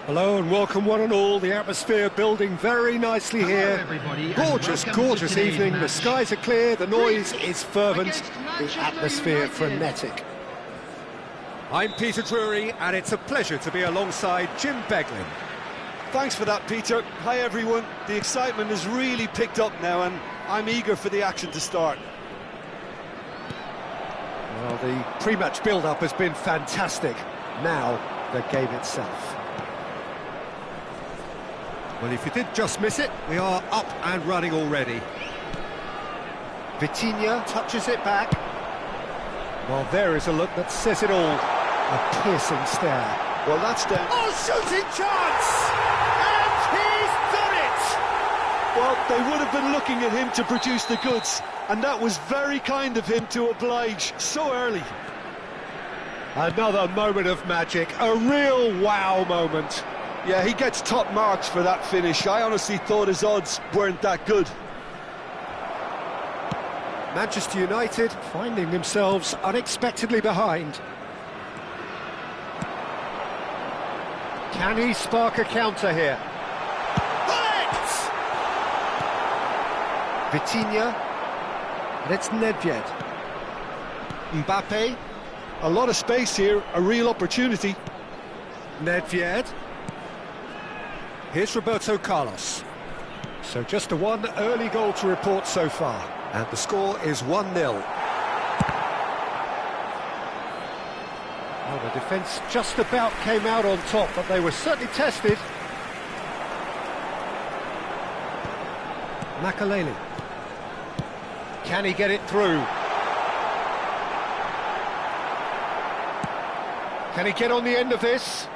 Hello and welcome one and all. The atmosphere building very nicely here. Gorgeous, gorgeous evening. The skies are clear, the noise is fervent, the atmosphere frenetic. I'm Peter Drury and it's a pleasure to be alongside Jim Beglin. Thanks for that, Peter. Hi everyone. The excitement has really picked up now and I'm eager for the action to start. Well, the pre-match build-up has been fantastic. Now, the game itself. Well, if you did just miss it, we are up and running already. Vitinha touches it back. Well, there is a look that says it all. A piercing stare. Well, that's down. Oh, shooting chance! And he's done it! Well, they would have been looking at him to produce the goods, and that was very kind of him to oblige so early. Another moment of magic, a real wow moment. Yeah, he gets top marks for that finish. I honestly thought his odds weren't that good. Manchester United finding themselves unexpectedly behind. Can he spark a counter here? Vitinha, and it's Nedved. Mbappe. A lot of space here, a real opportunity. Nedved. Here's Roberto Carlos. So just a one early goal to report so far. And the score is 1-0. Well, the defence just about came out on top, but they were certainly tested. Makaleli. Can he get it through? Can he get on the end of this?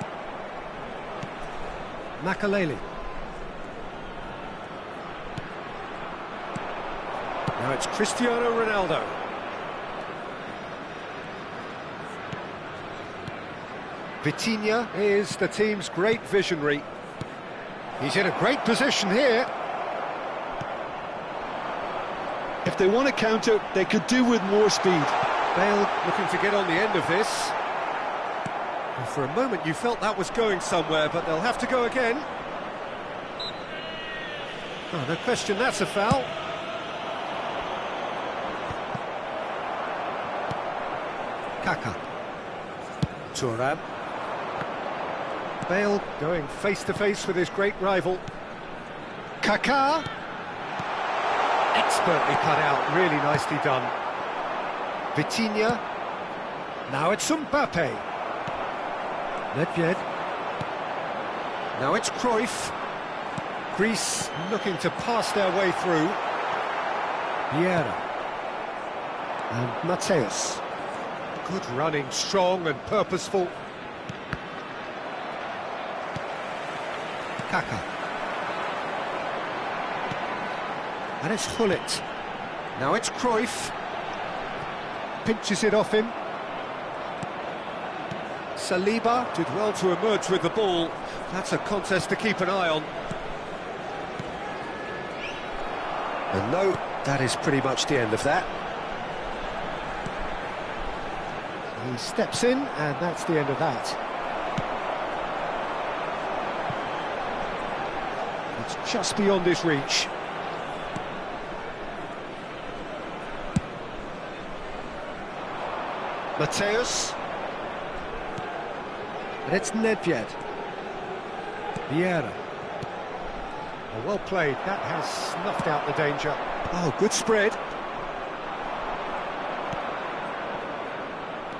Makaleli. Now it's Cristiano Ronaldo. Vitinha is the team's great visionary. He's in a great position here. If they want to counter, they could do with more speed. Bale looking to get on the end of this. And for a moment you felt that was going somewhere, but they'll have to go again. Oh, no question, that's a foul. Kaka. Thuram. Bale going face-to-face with his great rival. Kaká. Expertly cut out, really nicely done. Vitinha. Now it's Mbappe. Nedved. Now it's Cruyff. Greece looking to pass their way through. Vieira. And Mateus. Good running, strong and purposeful. Kaka. And it's Hullet. Now it's Cruyff. Pinches it off him. Saliba did well to emerge with the ball. That's a contest to keep an eye on. And no, that is pretty much the end of that. He steps in, and that's the end of that. It's just beyond his reach. Mateus. And it's Nedved. Vieira. Oh, well played, that has snuffed out the danger. Oh, good spread.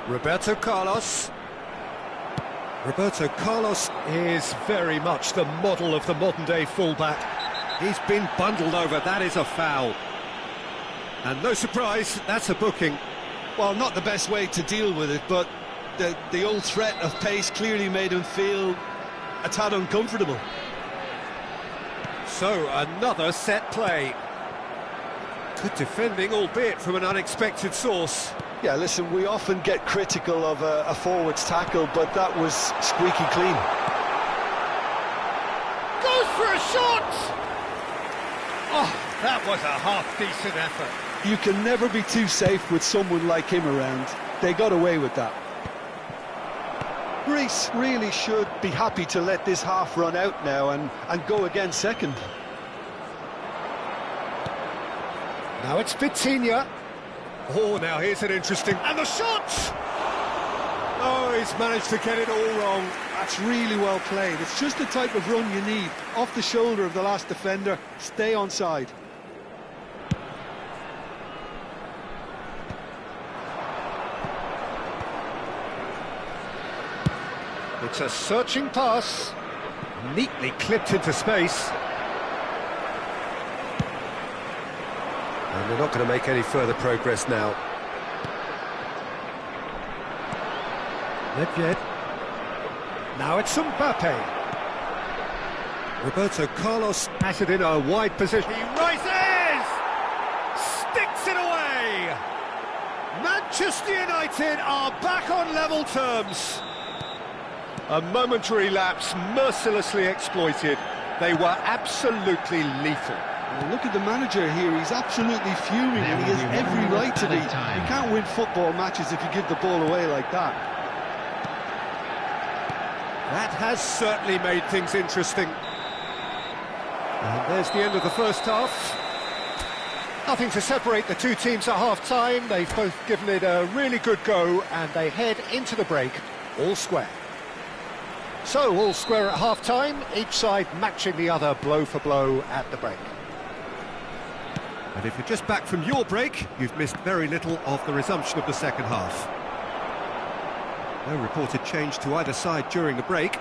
Roberto Carlos. Roberto Carlos is very much the model of the modern-day fullback. He's been bundled over, that is a foul. And no surprise, that's a booking. Well, not the best way to deal with it, but the old threat of pace clearly made him feel a tad uncomfortable. So, another set play. Good defending, albeit from an unexpected source. Yeah, listen, we often get critical of a forward's tackle, but that was squeaky clean. Goes for a shot! Oh, that was a half-decent effort. You can never be too safe with someone like him around. They got away with that. Greece really should be happy to let this half run out now and go again second. Now it's Vitinha. Oh, now here's an interesting... And the shot! Oh, he's managed to get it all wrong. That's really well played. It's just the type of run you need. Off the shoulder of the last defender, stay onside. It's a searching pass, neatly clipped into space. And they're not going to make any further progress now. Nedved. Now it's Mbappe. Roberto Carlos has it in a wide position. He rises! Sticks it away! Manchester United are back on level terms. A momentary lapse mercilessly exploited. They were absolutely lethal. Well, look at the manager here, he's absolutely fuming and he has every right to be. You can't win football matches if you give the ball away like that. That has certainly made things interesting. And there's the end of the first half. Nothing to separate the two teams at half-time. They've both given it a really good go and they head into the break all square. So, all square at half-time, each side matching the other blow for blow at the break. And if you're just back from your break, you've missed very little of the resumption of the second half. No reported change to either side during the break.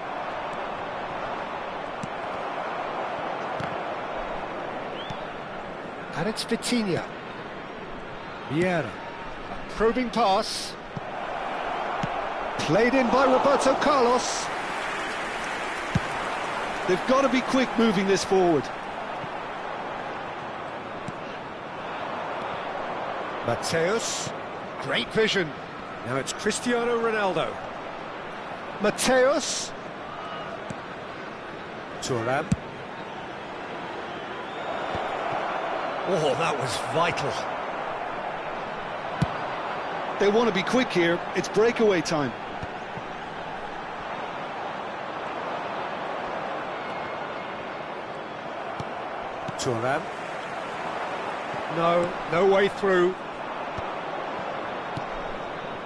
And it's Vitinha. Vieira. A probing pass. Played in by Roberto Carlos. They've got to be quick moving this forward. Mateus, great vision. Now it's Cristiano Ronaldo. Mateus. Thuram. Oh, that was vital. They want to be quick here, it's breakaway time. Thuram. No way through.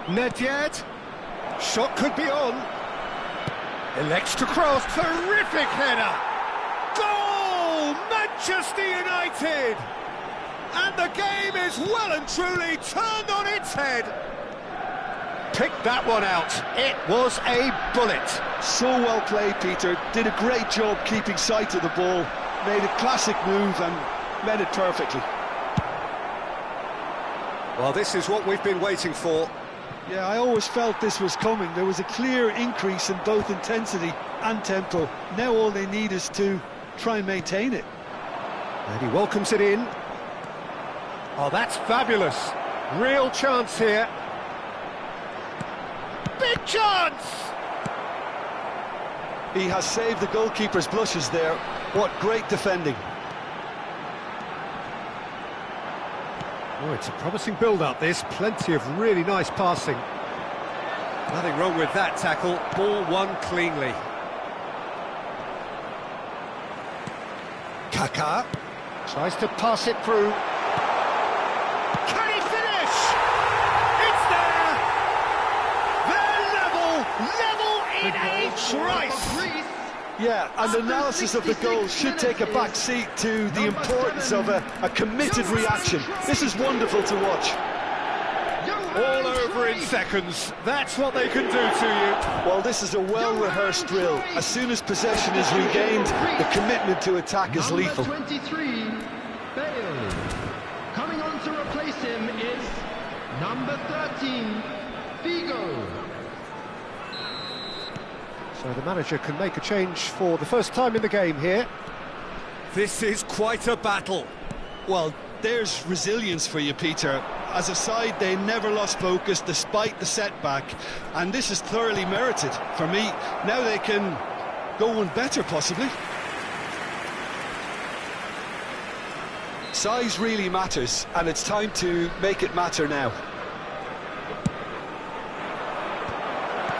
Nedved. Shot could be on. Elects to cross. Terrific header. Goal! Manchester United! And the game is well and truly turned on its head. Picked that one out. It was a bullet. So well played, Peter. Did a great job keeping sight of the ball. Made a classic move and met it perfectly. Well, this is what we've been waiting for. Yeah, I always felt this was coming. There was a clear increase in both intensity and tempo. Now all they need is to try and maintain it. And he welcomes it in. Oh, that's fabulous. Real chance here. Big chance! He has saved the goalkeeper's blushes there. What great defending. Oh, it's a promising build-up, this. Plenty of really nice passing. Nothing wrong with that tackle. Ball won cleanly. Kaká tries to pass it through. Can he finish? It's there! They're level in a trice! Yeah, and analysis of the goal should take a back seat to the importance of a committed reaction. This is wonderful to watch. All over in seconds. That's what they can do to you. Well, this is a well-rehearsed drill. As soon as possession is regained, the commitment to attack is lethal. 23, Bale. Coming on to replace him is number 13, Figo. So the manager can make a change for the first time in the game here. This is quite a battle. Well, there's resilience for you, Peter. As a side, they never lost focus despite the setback, and this is thoroughly merited for me. Now they can go one better, possibly. Size really matters, and it's time to make it matter now.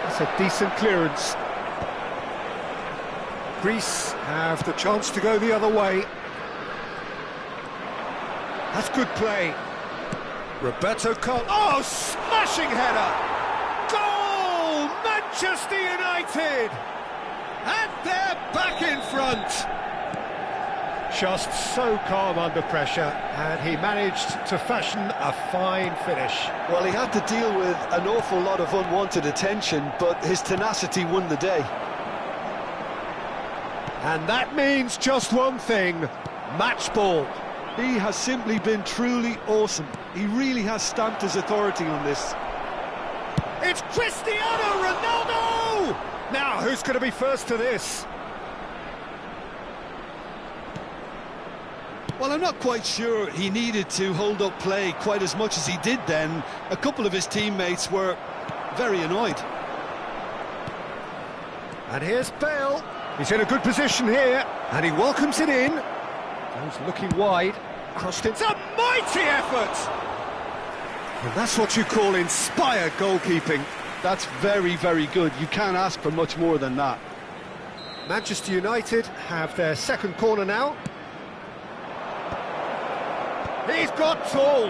It's That's a decent clearance. Greece have the chance to go the other way. That's good play. Roberto Carlos. Oh, smashing header! Goal! Manchester United! And they're back in front. Just so calm under pressure, and he managed to fashion a fine finish. Well, he had to deal with an awful lot of unwanted attention, but his tenacity won the day. And that means just one thing: match ball. He has simply been truly awesome. He really has stamped his authority on this. It's Cristiano Ronaldo! Now, who's going to be first to this? Well, I'm not quite sure he needed to hold up play quite as much as he did then. A couple of his teammates were very annoyed. And here's Bale. He's in a good position here, and he welcomes it in. Goes looking wide. Crossed it. It's a mighty effort! And that's what you call inspired goalkeeping. That's very, very good. You can't ask for much more than that. Manchester United have their second corner now. He's got tall.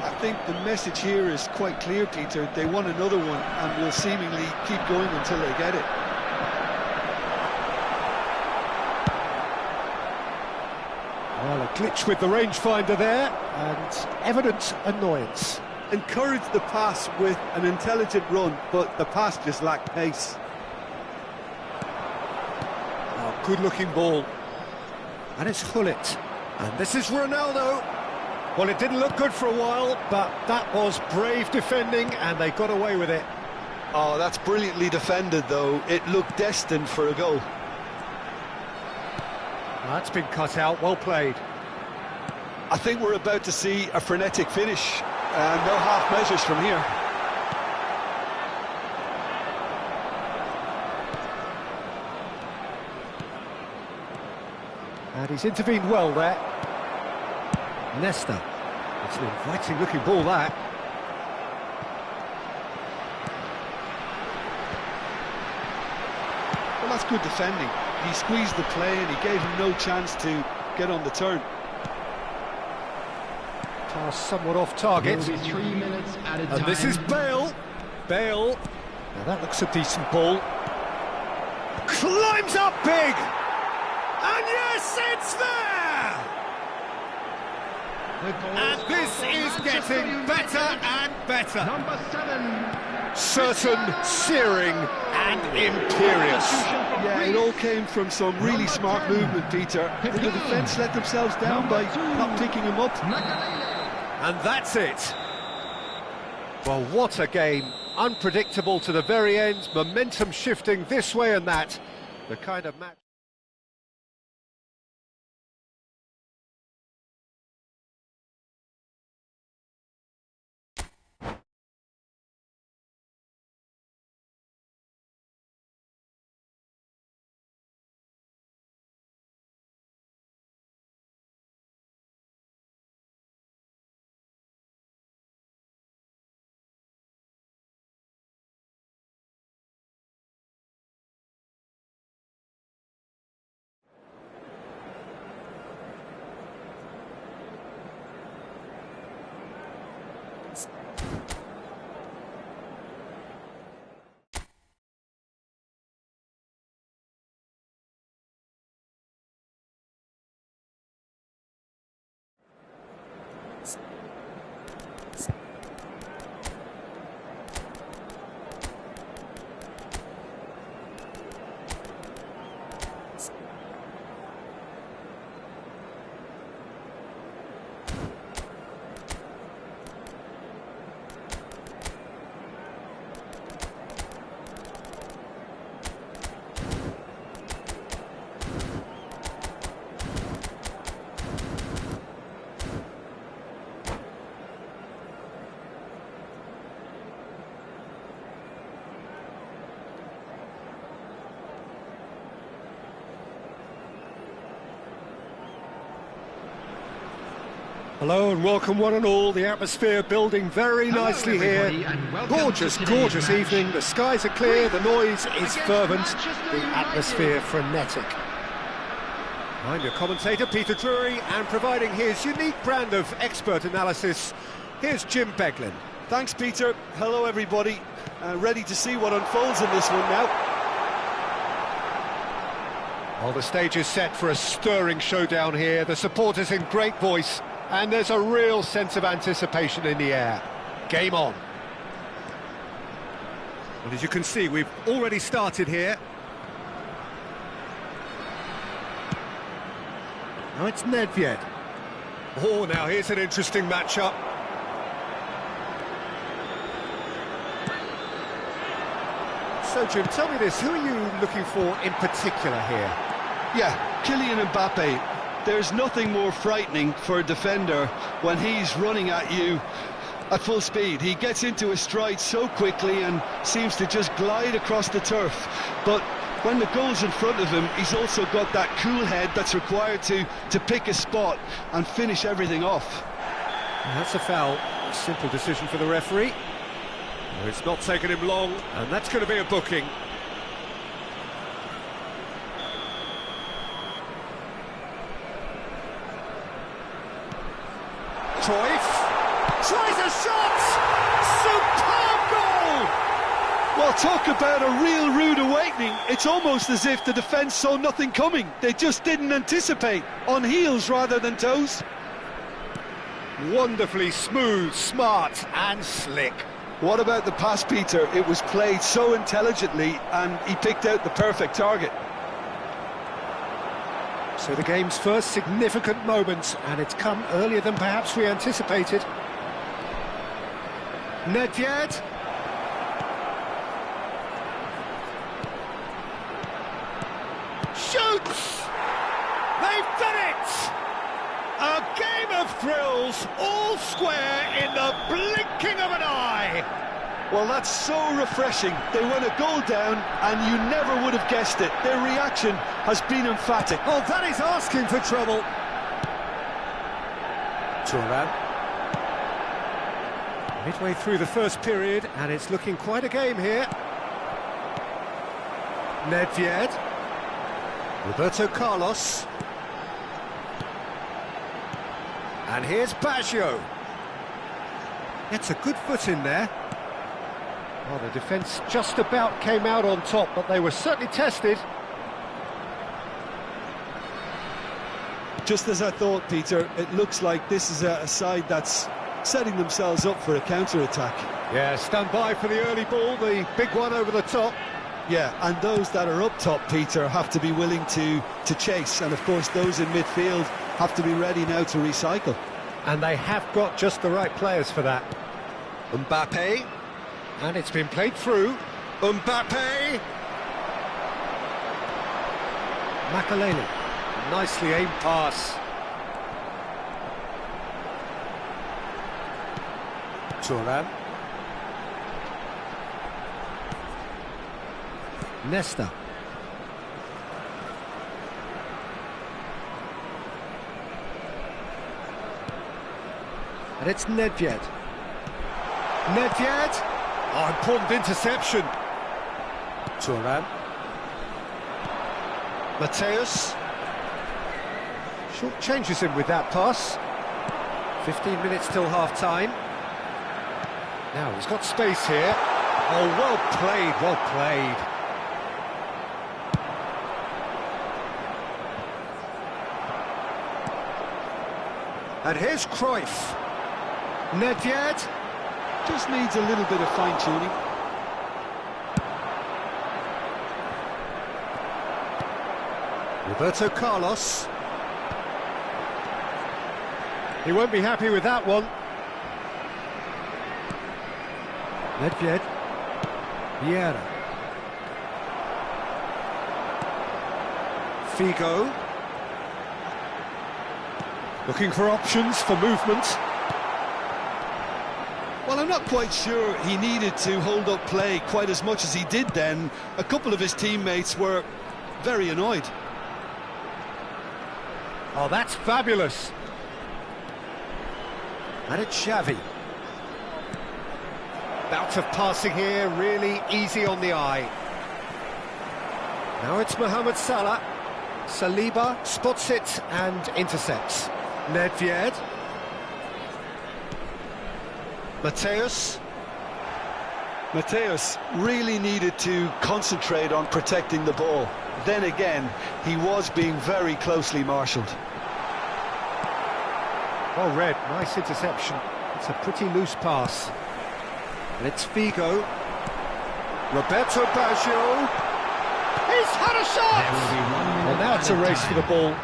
I think the message here is quite clear, Peter. They want another one and will seemingly keep going until they get it. Well, a glitch with the rangefinder there, and evident annoyance. Encouraged the pass with an intelligent run, but the pass just lacked pace. Oh, good-looking ball. And it's Hullet. And this is Ronaldo. Well, it didn't look good for a while, but that was brave defending, and they got away with it. Oh, that's brilliantly defended, though. It looked destined for a goal. That's been cut out, well played. I think we're about to see a frenetic finish, and no half measures from here. And he's intervened well there. Nesta. It's an inviting looking ball, that. Well, that's good defending. He squeezed the play and he gave him no chance to get on the turn. Pass somewhat off target. Will be 3 minutes at a time. And this is Bale. Bale. Now that looks a decent ball. Climbs up big. And yes, it's there! And this is getting better and better. Number 7. Certain, searing and imperious. Yeah, it all came from some really smart movement, Peter. The defence let themselves down by not picking him up. And that's it. Well, what a game. Unpredictable to the very end. Momentum shifting this way and that. The kind of match... Hello and welcome one and all. The atmosphere building very nicely here. Gorgeous, gorgeous evening. The skies are clear, the noise is fervent, the atmosphere frenetic. I'm your commentator, Peter Drury, and providing his unique brand of expert analysis, here's Jim Beglin. Thanks, Peter. Hello, everybody. Ready to see what unfolds in this one now. Well, the stage is set for a stirring showdown here. The supporters in great voice, and there's a real sense of anticipation in the air. Game on. Well, as you can see, we've already started here. Now it's Nedved. Oh, now here's an interesting matchup. So, Jim, tell me this, who are you looking for in particular here? Yeah, Kylian Mbappe. There's nothing more frightening for a defender when he's running at you at full speed. He gets into his stride so quickly and seems to just glide across the turf. But when the goal's in front of him, he's also got that cool head that's required to pick a spot and finish everything off. And that's a foul. A simple decision for the referee. Well, it's not taken him long, and that's going to be a booking. Cruyff tries a shot! Superb goal! Well, talk about a real rude awakening. It's almost as if the defence saw nothing coming. They just didn't anticipate, on heels rather than toes. Wonderfully smooth, smart and slick. What about the pass, Peter? It was played so intelligently and he picked out the perfect target. So the game's first significant moment, and it's come earlier than perhaps we anticipated. Nedved. Shoots! They've done it! A game of thrills, all square in the blinking of an eye! Well, that's so refreshing. They went a goal down and you never would have guessed it. Their reaction has been emphatic. Oh, that is asking for trouble. Thuram. Midway through the first period, and it's looking quite a game here. Nedved. Roberto Carlos. And here's Baggio. Gets a good foot in there. Well, the defence just about came out on top, but they were certainly tested. Just as I thought, Peter, it looks like this is a side that's setting themselves up for a counter-attack. Yeah, stand by for the early ball, the big one over the top. Yeah, and those that are up top, Peter, have to be willing to chase. And, of course, those in midfield have to be ready now to recycle. And they have got just the right players for that. Mbappe. And it's been played through. Mbappe! Makaleli. Nicely aimed pass. Thuram. Nesta. And it's Nedved. Nedved! Oh, important interception. Thuram. Mateus. Short changes him with that pass. 15 minutes till half-time. Now, he's got space here. Oh, well played, well played. And here's Cruyff. Nedved. Just needs a little bit of fine-tuning. Roberto Carlos. He won't be happy with that one. Nedved. Vieira. Figo. Looking for options for movement. Well, I'm not quite sure he needed to hold up play quite as much as he did then. A couple of his teammates were very annoyed. Oh, that's fabulous. And it's Xavi. Bout of passing here, really easy on the eye. Now it's Mohamed Salah. Saliba spots it and intercepts. Nedved. Mateus really needed to concentrate on protecting the ball. Then again, he was being very closely marshalled. Well read, nice interception. It's a pretty loose pass. And it's Figo. Roberto Baggio. He's had a shot! And now it's a race for the ball.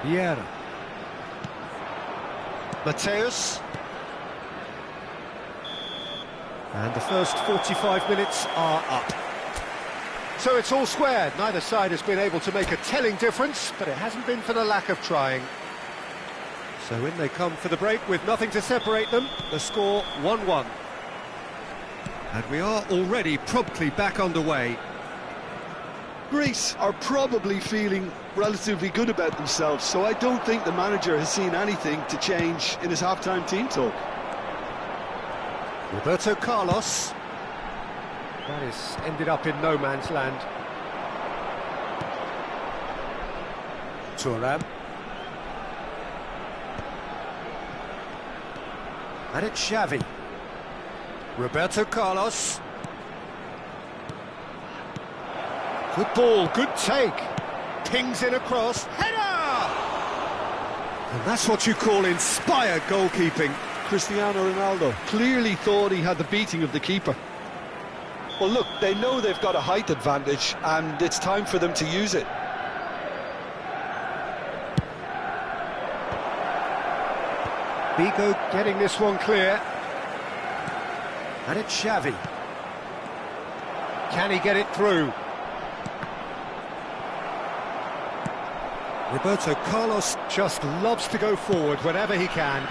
Vieira. Mateus. And the first 45 minutes are up. So it's all squared. Neither side has been able to make a telling difference, but it hasn't been for the lack of trying. So in they come for the break with nothing to separate them. The score 1-1. And we are already promptly back underway. Greece are probably feeling relatively good about themselves, so I don't think the manager has seen anything to change in his half-time team talk. Roberto Carlos. That is ended up in no man's land. Thuram. And it's Xavi. Roberto Carlos. Good ball, good take. Pings in across. Header! And that's what you call inspired goalkeeping. Cristiano Ronaldo clearly thought he had the beating of the keeper. Well, look, they know they've got a height advantage, and it's time for them to use it. Figo getting this one clear. And it's Xavi. Can he get it through? Roberto Carlos just loves to go forward whenever he can.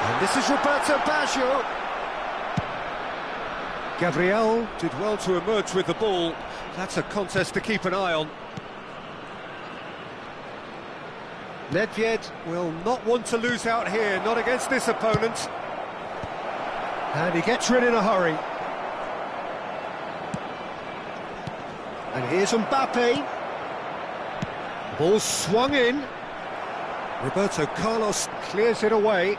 And this is Roberto Baggio. Gabriel did well to emerge with the ball. That's a contest to keep an eye on. Nedved will not want to lose out here, not against this opponent. And he gets rid in a hurry. And here's Mbappe. Ball swung in. Roberto Carlos clears it away.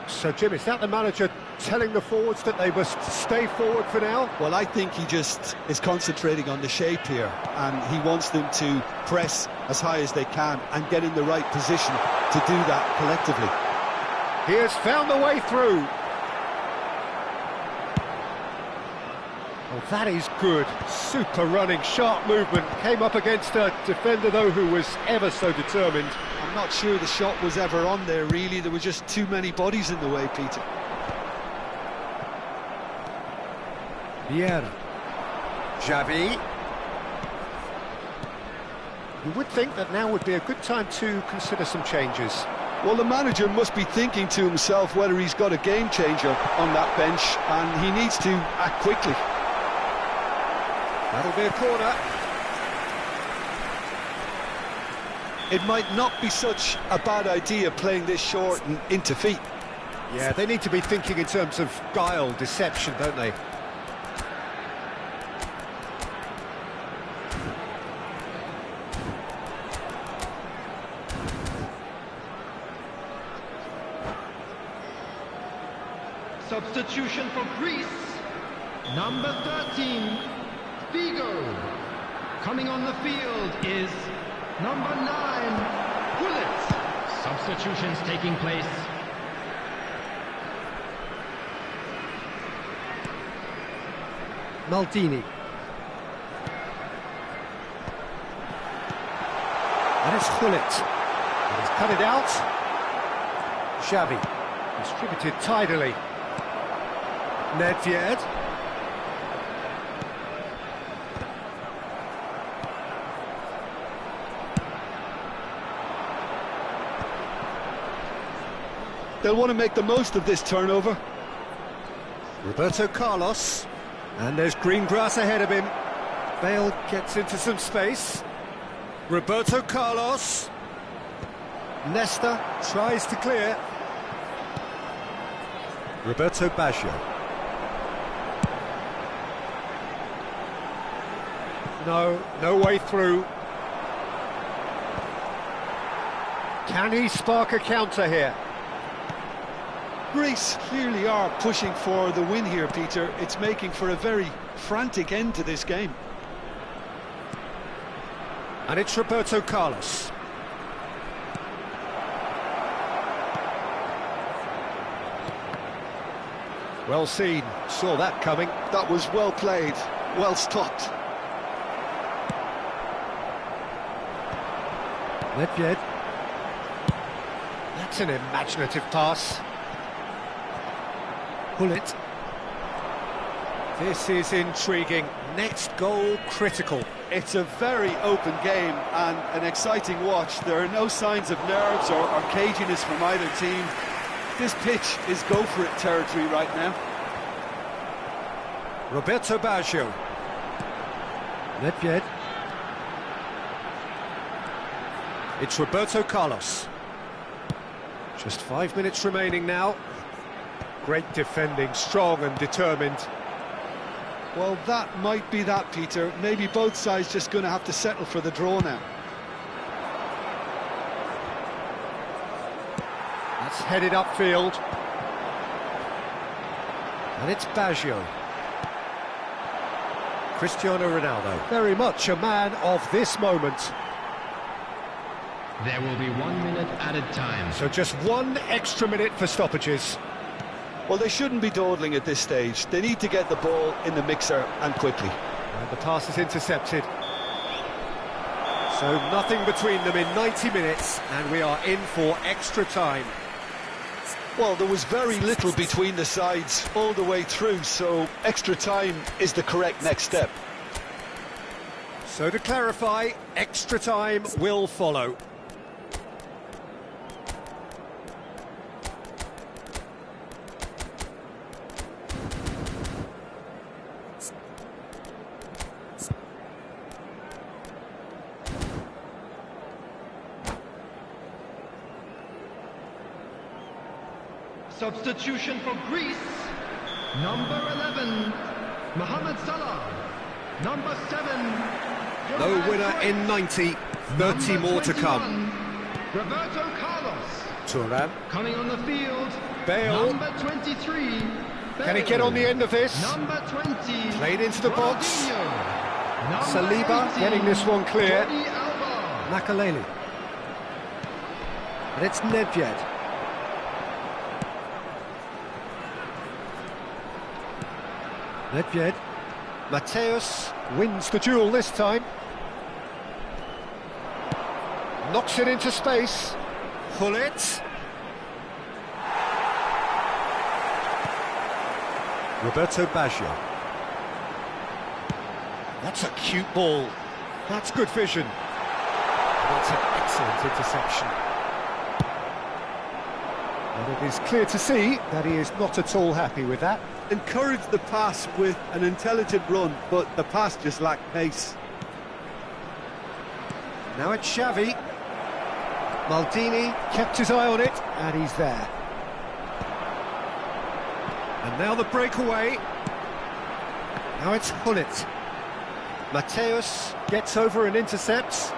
So, Jim, is that the manager telling the forwards that they must stay forward for now? Well, I think he just is concentrating on the shape here, and he wants them to press as high as they can and get in the right position to do that collectively. He has found the way through. Well, that is good. Super running, sharp movement. Came up against a defender, though, who was ever so determined. I'm not sure the shot was ever on there, really. There were just too many bodies in the way, Peter. Vieira. Xavi. You would think that now would be a good time to consider some changes. Well, the manager must be thinking to himself whether he's got a game changer on that bench, and he needs to act quickly. That'll be a corner. It might not be such a bad idea playing this short and into feet. Yeah, they need to be thinking in terms of guile, deception, don't they? Substitution for Greece. Number 13, Figo. Coming on the field is number 9, Bullet. Substitutions taking place. Maldini. And it's Bullet. And he's cut it out. Xavi. Distributed tidily. Nedved. They'll want to make the most of this turnover. Roberto Carlos. And there's green grass ahead of him. Bale gets into some space. Roberto Carlos. Leicester tries to clear. Roberto Baggio. No way through. Can he spark a counter here? Greece clearly are pushing for the win here, Peter. It's making for a very frantic end to this game. And it's Roberto Carlos. Well seen, saw that coming. That was well played, well stopped. Nedved. That's an imaginative pass. Gullit. This is intriguing. Next goal critical. It's a very open game and an exciting watch. There are no signs of nerves or caginess from either team. This pitch is go-for-it territory right now. Roberto Baggio. Nedved. It's Roberto Carlos. Just 5 minutes remaining now. Great defending, strong and determined. Well, that might be that, Peter. Maybe both sides just going to have to settle for the draw now. That's headed upfield. And it's Baggio. Cristiano Ronaldo, very much a man of this moment. There will be 1 minute added time. So just 1 extra minute for stoppages. Well, they shouldn't be dawdling at this stage. They need to get the ball in the mixer and quickly. And the pass is intercepted. So nothing between them in 90 minutes, and we are in for extra time. Well, there was very little between the sides all the way through, so extra time is the correct next step. So to clarify, extra time will follow. Substitution for Greece. Number 11, Mohamed Salah. Number 7, No winner in 90, 30 more to come. Roberto Carlos. Turan. Coming on the field, Bale. number 23. Can he get on the end of this? Number 20. Played into the box. Ronaldinho. Saliba 18, getting this one clear. Jordi Alba. Makaleli. And it's Nedved. Nedved. Mateus wins the duel this time. Knocks it into space. Gullit. Roberto Baggio. That's a cute ball. That's good vision. That's an excellent interception. And it is clear to see that he is not at all happy with that. Encouraged the pass with an intelligent run, but the pass just lacked pace. Now it's Xavi. Maldini kept his eye on it, and he's there. And now the breakaway. Now it's Gullit. Mateus gets over and intercepts.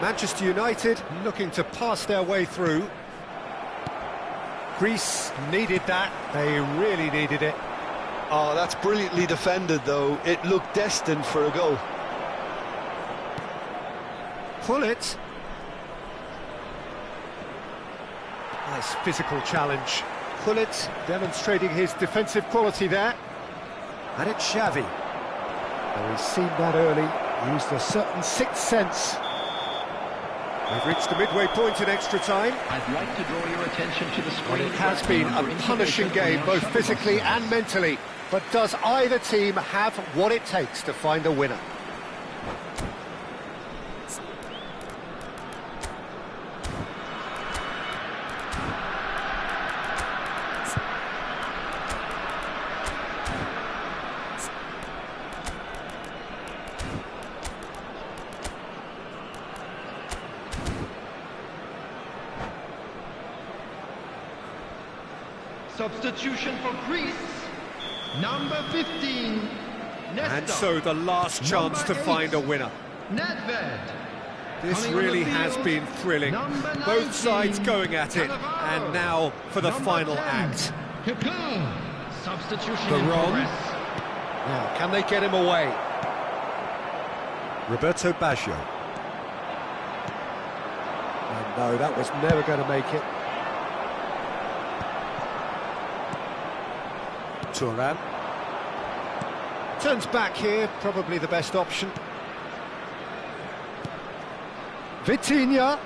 Manchester United looking to pass their way through. Greece needed that, they really needed it. Oh, that's brilliantly defended, though. It looked destined for a goal. Gullit. Nice physical challenge. Gullit demonstrating his defensive quality there. And it's Xavi. Well, he's seen that early, used a certain sixth sense. We've reached the midway point in extra time. I'd like to draw your attention to the screen. Well, it has been a punishing game, both physically and mentally. But does either team have what it takes to find a winner? Substitution for Greece. Number 15. Nesta. And so the last chance to find a winner. Nedved. This Coming on really the has field, been thrilling. number Both sides 19, going at it. Cannavaro. And now for the Number final 10, act. Cocoon. Substitution in Baron. progress. Now, can they get him away? Roberto Baggio. And no, that was never going to make it. Turan. Turns back here, probably the best option. Vitinha.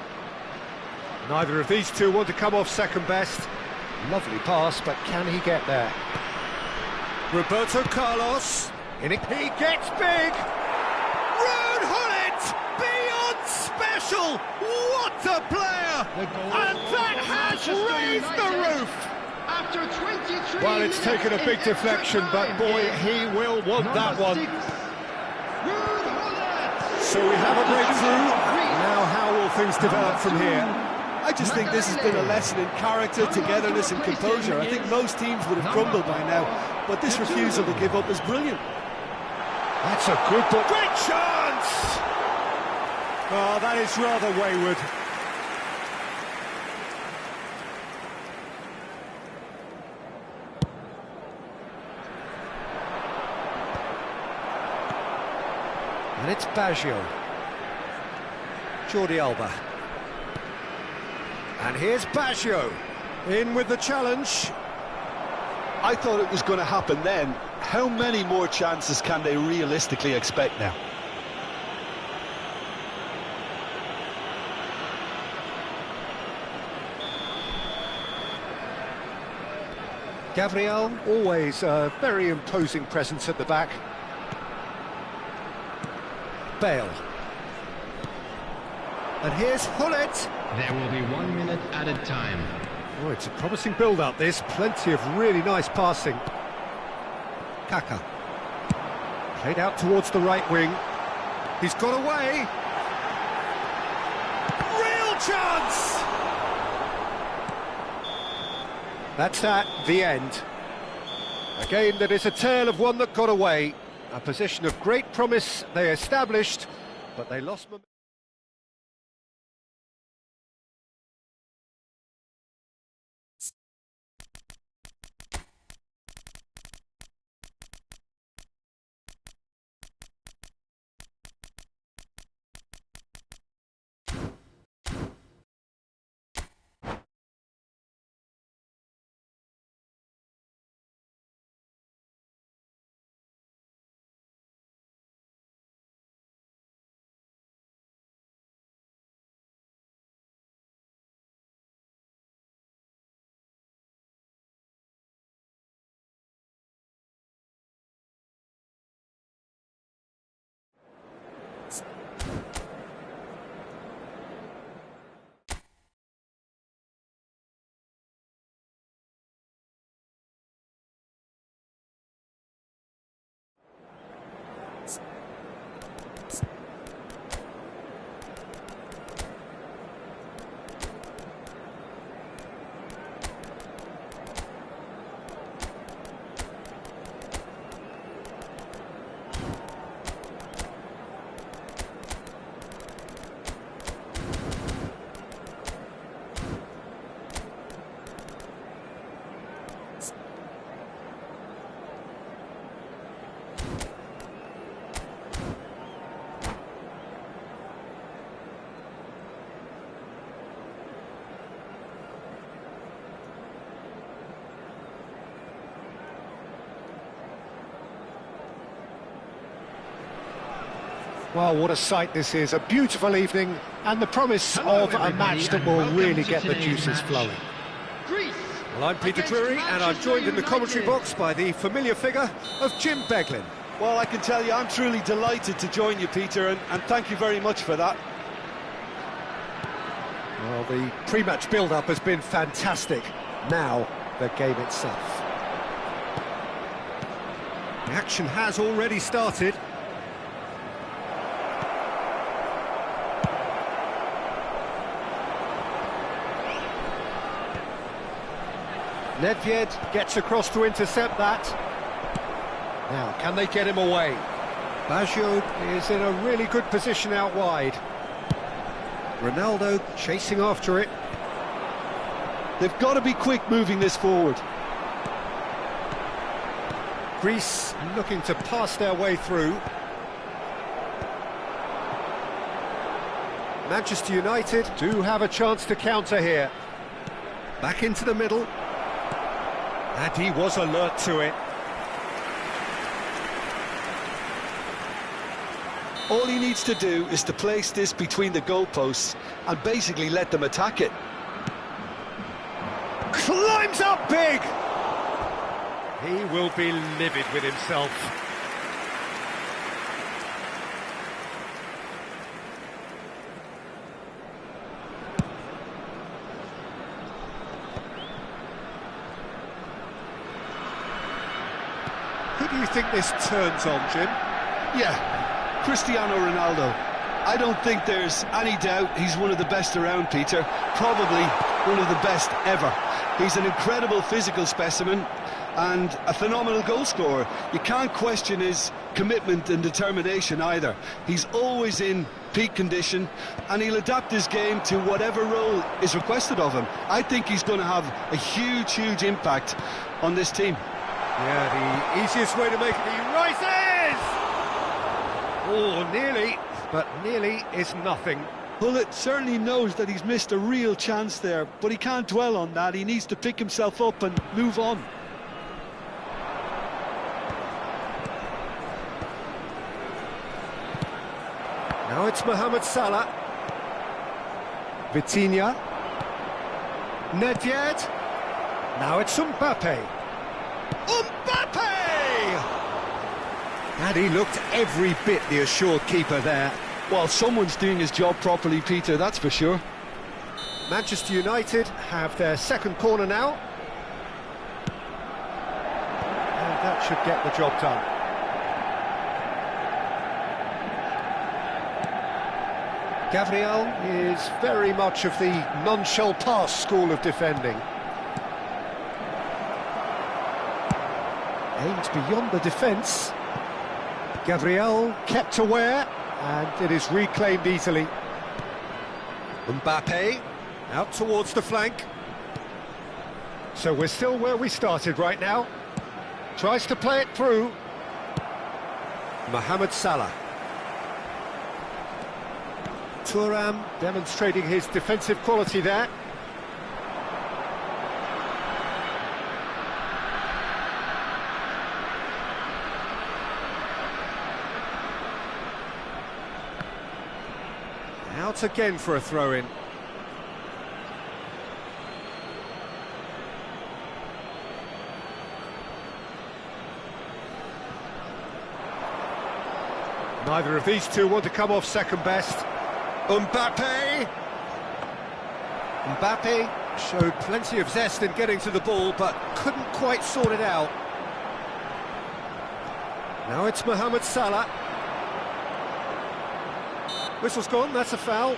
Neither of these two want to come off second best. Lovely pass, but can he get there? Roberto Carlos. In it, he gets big. Ruud Gullit, beyond special. What a player! And that has raised the roof. After 23 Well, it's taken a big minutes in deflection, extra but boy, time. he will want that Number one. 6, Ruud Gullit. So we have a breakthrough. Now, how will things develop from here? I just think this has been a lesson in character, togetherness and composure. I think most teams would have crumbled by now, but this refusal to give up is brilliant. That's a good ball. Great chance! Oh, that is rather wayward. And it's Baggio. Jordi Alba. And here's Baggio. In with the challenge. I thought it was going to happen then. How many more chances can they realistically expect now? Gabriel, always a very imposing presence at the back. Bale. And here's Gullit. There will be 1 minute added time. Oh, it's a promising build-up, this. Plenty of really nice passing. Kaka. Played out towards the right wing. He's got away. Real chance! That's that, the end. A game that is a tale of one that got away. A position of great promise they established, but they lost momentum. Well, what a sight this is. A beautiful evening and the promise of a match that will really get the juices flowing. Greece. Well, I'm Peter Drury and I'm joined in the commentary box by the familiar figure of Jim Beglin. Well, I can tell you I'm truly delighted to join you, Peter, and thank you very much for that. Well, the pre-match build-up has been fantastic. Now, the game itself. The action has already started. Nedved gets across to intercept that. Now, can they get him away? Baggio is in a really good position out wide. Ronaldo chasing after it. They've got to be quick moving this forward. Greece looking to pass their way through. Manchester United do have a chance to counter here. Back into the middle. And he was alert to it. All he needs to do is to place this between the goalposts and basically let them attack it. Climbs up big! He will be livid with himself. Who do you think this turns on, Jim? Yeah, Cristiano Ronaldo. I don't think there's any doubt he's one of the best around, Peter. Probably one of the best ever. He's an incredible physical specimen and a phenomenal goal scorer. You can't question his commitment and determination either. He's always in peak condition and he'll adapt his game to whatever role is requested of him. I think he's going to have a huge impact on this team. Yeah, the easiest way to make it. He rises! Oh, nearly, but nearly is nothing. Well, it certainly knows that he's missed a real chance there, but he can't dwell on that. He needs to pick himself up and move on. Now it's Mohamed Salah. Vitinha. Nedved. Now it's Mbappe. Mbappe! And he looked every bit the assured keeper there. Well, someone's doing his job properly, Peter, that's for sure. Manchester United have their second corner now. And that should get the job done. Gabriel is very much of the none-shall-pass school of defending. Aimed beyond the defence. Gabriel kept aware, and it is reclaimed easily. Mbappe out towards the flank. So we're still where we started right now. Tries to play it through. Mohamed Salah. Thuram demonstrating his defensive quality there. Out again for a throw-in. Neither of these two want to come off second best. Mbappe! Mbappe showed plenty of zest in getting to the ball, but couldn't quite sort it out. Now it's Mohamed Salah. Whistle's gone, that's a foul.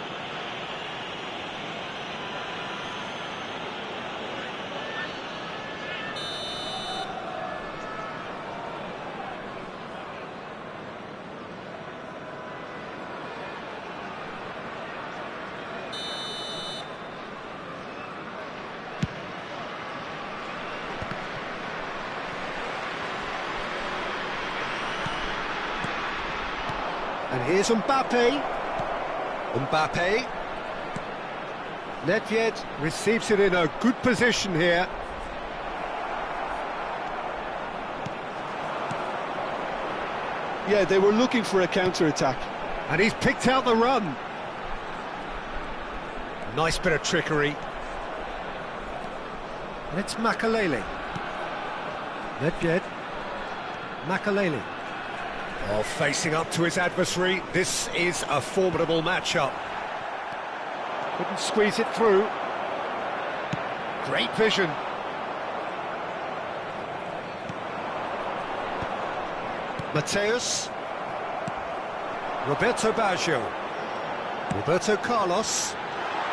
And here's Mbappe. Mbappe. Nedved receives it in a good position here. Yeah, they were looking for a counter-attack. And he's picked out the run. Nice bit of trickery. And it's Makalele. Nedved. Makalele. Oh, facing up to his adversary, this is a formidable matchup. Couldn't squeeze it through. Great vision. Mateus. Roberto Baggio. Roberto Carlos.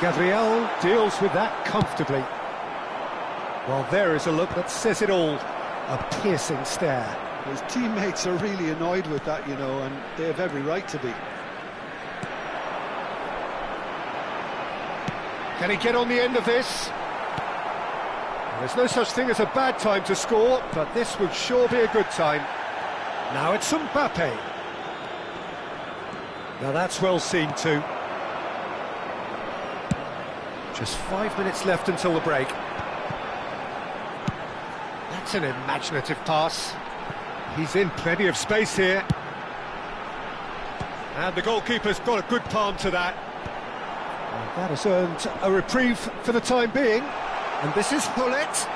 Gabriel deals with that comfortably. Well, there is a look that says it all. A piercing stare. His teammates are really annoyed with that, you know, and they have every right to be. Can he get on the end of this? There's no such thing as a bad time to score, but this would sure be a good time. Now it's Mbappe. Now that's well seen too. Just 5 minutes left until the break. That's an imaginative pass. He's in plenty of space here. And the goalkeeper's got a good palm to that. And that has earned a reprieve for the time being. And this is Hullet.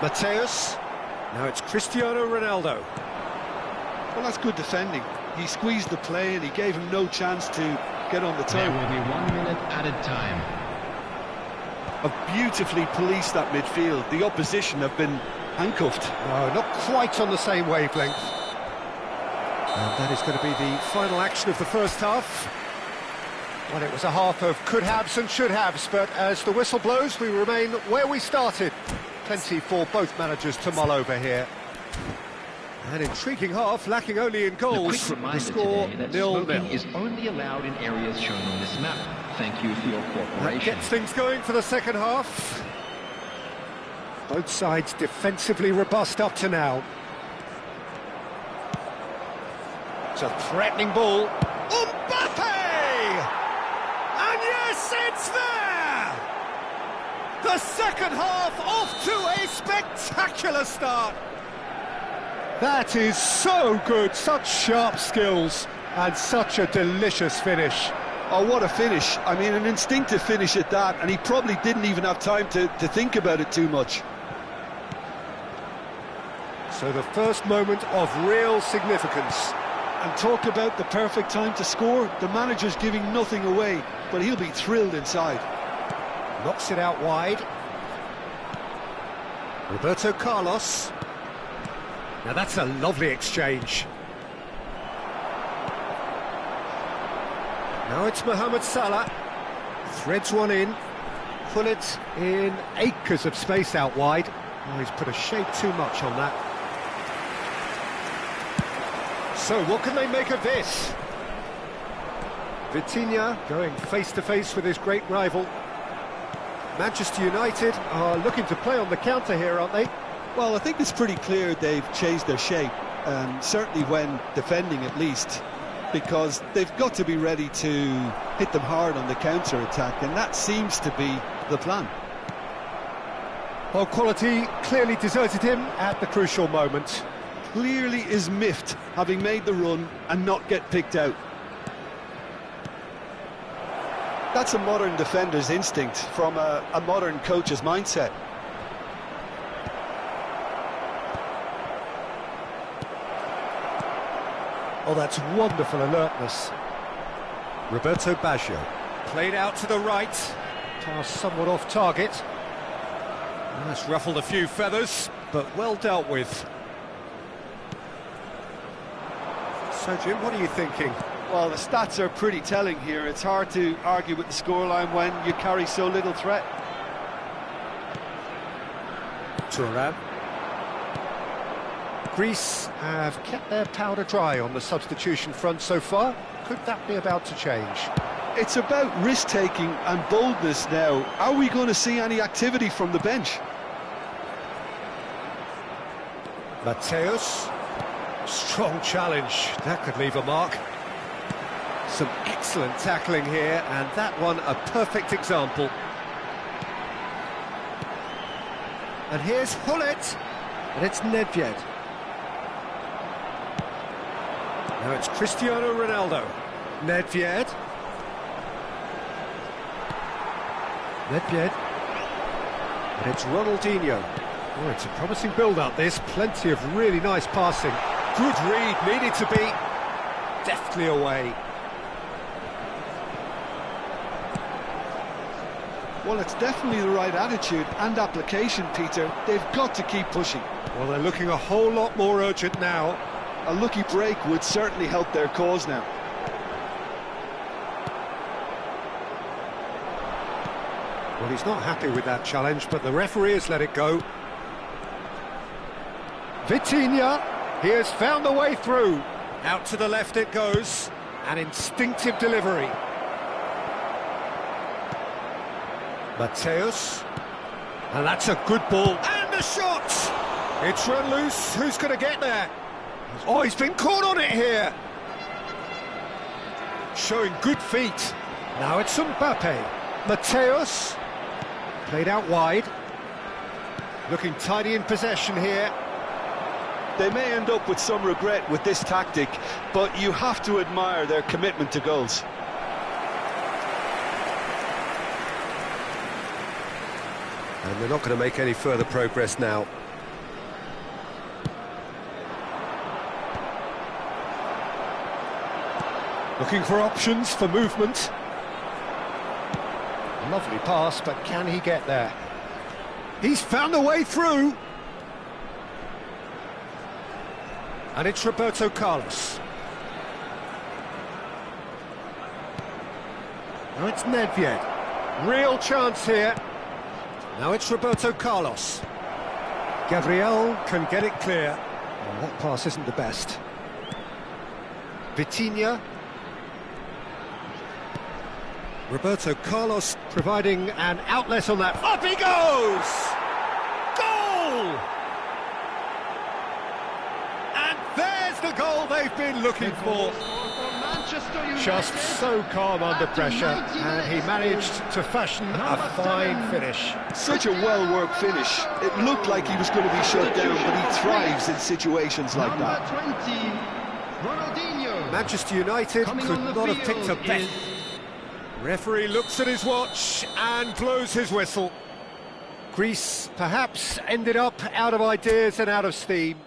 Mateus. Now it's Cristiano Ronaldo. Well, that's good defending. He squeezed the play and he gave him no chance to get on the toe. There will be 1 minute added time. Have beautifully policed that midfield. The opposition have been handcuffed. No, not quite on the same wavelength. And that is going to be the final action of the first half. Well, it was a half of could-haves and should-haves, but as the whistle blows, we remain where we started. Plenty for both managers to mull over here. An intriguing half, lacking only in goals. The score today that 0-0. smoking is only allowed in areas shown on this map. Thank you for your That cooperation. gets things going for the second half. Both sides defensively robust up to now. It's a threatening ball. Mbappe! And yes, it's there! The second half off to a spectacular start. That is so good, such sharp skills and such a delicious finish. Oh, what a finish. I mean, an instinctive finish at that, and he probably didn't even have time to think about it too much. So the first moment of real significance. And talk about the perfect time to score. The manager's giving nothing away, but he'll be thrilled inside. Knocks it out wide. Roberto Carlos. Now that's a lovely exchange. Now it's Mohamed Salah. Threads one in. Hullet in acres of space out wide. Oh, he's put a shade too much on that. So what can they make of this? Vitinha going face-to-face with his great rival. Manchester United are looking to play on the counter here, aren't they? Well, I think it's pretty clear they've changed their shape, certainly when defending at least, because they've got to be ready to hit them hard on the counter-attack, and that seems to be the plan. Well, quality clearly deserted him at the crucial moment. Clearly is miffed, having made the run and not get picked out. That's a modern defender's instinct from a modern coach's mindset. Oh, that's wonderful alertness. Roberto Baggio. Played out to the right. Pass somewhat off target. That's ruffled a few feathers, but well dealt with. So, Jim, what are you thinking? Well, the stats are pretty telling here. It's hard to argue with the scoreline when you carry so little threat. Thuram. Greece have kept their powder dry on the substitution front so far. Could that be about to change? It's about risk-taking and boldness now. Are we going to see any activity from the bench? Mateus. Strong challenge. That could leave a mark. Some excellent tackling here, and that one a perfect example. And here's Hullet, and it's Nedved. Now it's Cristiano Ronaldo. Nedved. And it's Ronaldinho. Oh, it's a promising build-up, this. Plenty of really nice passing. Good read, needed to be deftly away. Well, it's definitely the right attitude and application, Peter. They've got to keep pushing. Well, they're looking a whole lot more urgent now. A lucky break would certainly help their cause now. Well, he's not happy with that challenge, but the referee has let it go. Vitinha, he has found the way through. Out to the left it goes. An instinctive delivery. Mateus. And that's a good ball. And the shot! It's run loose. Who's going to get there? Oh, he's been caught on it here. Showing good feet. Now it's Mbappe. Mateus. Played out wide. Looking tidy in possession here. They may end up with some regret with this tactic, but you have to admire their commitment to goals. And they're not going to make any further progress now. Looking for options for movement. Lovely pass, but can he get there? He's found a way through. And it's Roberto Carlos. Now it's Nedved. Real chance here. Now it's Roberto Carlos. Gabriel can get it clear. Oh, that pass isn't the best. Vitinha. Roberto Carlos providing an outlet on that. Up he goes! Goal! And there's the goal they've been looking for. Just so calm under pressure, and he managed to fashion a fine finish. Such a well-worked finish. It looked like he was going to be shut down, but he thrives in situations like that. Manchester United could not have picked a better. Referee looks at his watch and blows his whistle. Greece perhaps ended up out of ideas and out of steam.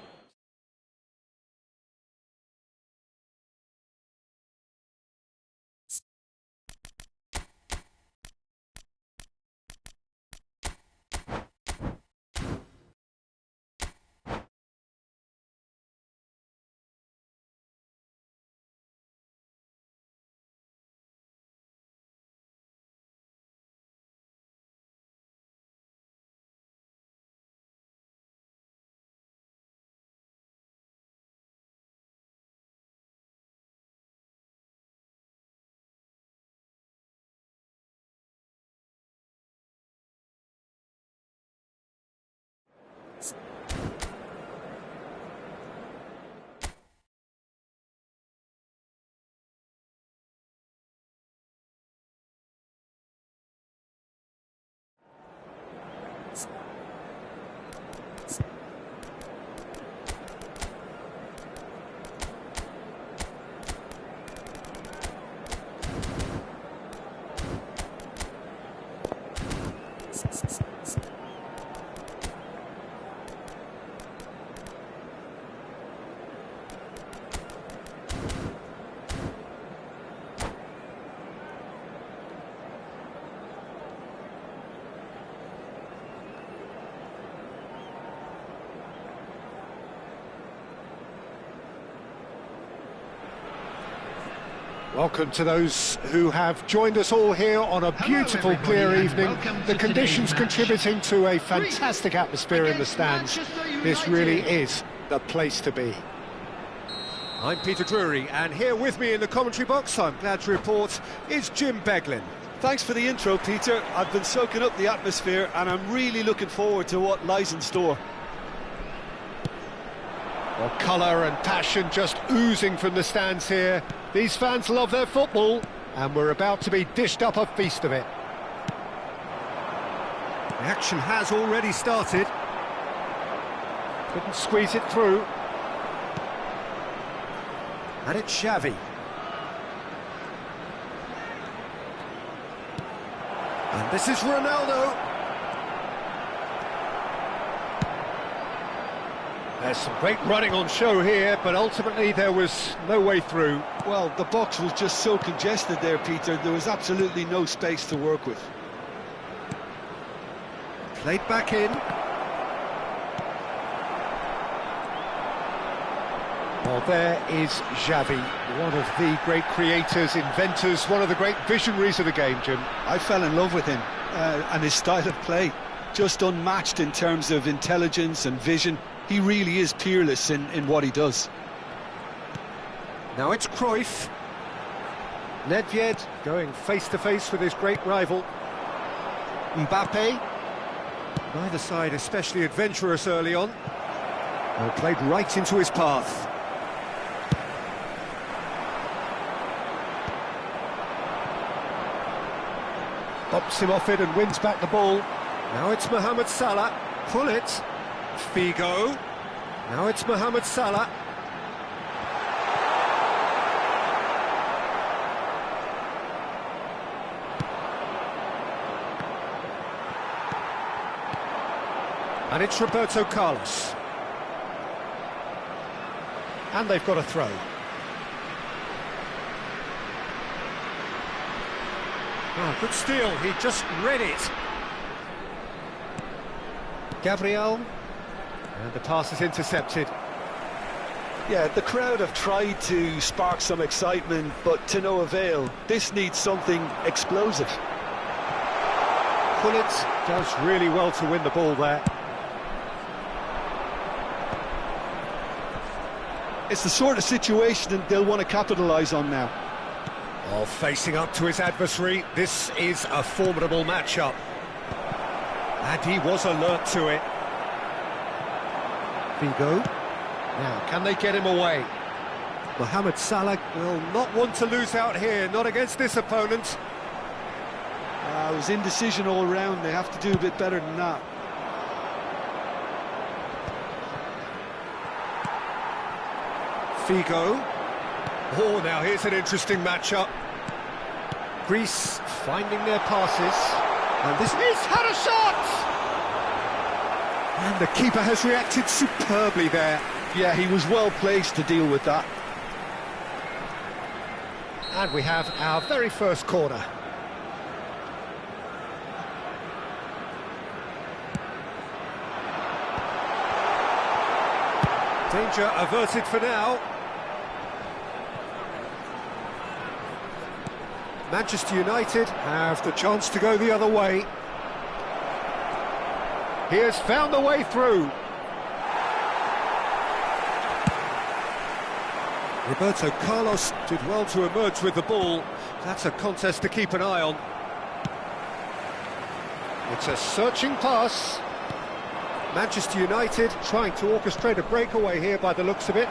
Welcome to those who have joined us all here on a beautiful, clear evening. The conditions contributing to a fantastic atmosphere in the stands. This really is the place to be. I'm Peter Drury, and here with me in the commentary box, I'm glad to report, is Jim Beglin. Thanks for the intro, Peter. I've been soaking up the atmosphere, and I'm really looking forward to what lies in store. Well, colour and passion just oozing from the stands here. These fans love their football, and we're about to be dished up a feast of it. The action has already started. Couldn't squeeze it through. And it's Xavi. And this is Ronaldo. There's some great running on show here, but ultimately there was no way through. Well, the box was just so congested there, Peter. There was absolutely no space to work with. Played back in. Well, there is Xavi, one of the great creators, inventors, one of the great visionaries of the game, Jim. I fell in love with him. and his style of play, just unmatched in terms of intelligence and vision. He really is peerless in what he does. Now it's Cruyff. Nedved going face-to-face with his great rival. Mbappe. Neither side especially adventurous early on. Well, played right into his path. Bops him off it and wins back the ball. Now it's Mohamed Salah. Pull it. Figo. Now it's Mohamed Salah. And it's Roberto Carlos. And they've got a throw. Oh, good steal, he just read it. Gabriel. And the pass is intercepted. Yeah, the crowd have tried to spark some excitement, but to no avail. This needs something explosive. Pullet does really well to win the ball there. It's the sort of situation that they'll want to capitalise on now. Oh, facing up to his adversary, this is a formidable matchup. And he was alert to it. Figo. Now, can they get him away? Mohamed Salah will not want to lose out here, not against this opponent. It was indecision all round. They have to do a bit better than that. Figo. Oh, now here's an interesting matchup. Greece finding their passes. And this is had a shot! And the keeper has reacted superbly there. Yeah, he was well placed to deal with that. And we have our very first corner. Danger averted for now. Manchester United have the chance to go the other way. He has found the way through. Roberto Carlos did well to emerge with the ball. That's a contest to keep an eye on. It's a searching pass. Manchester United trying to orchestrate a breakaway here by the looks of it.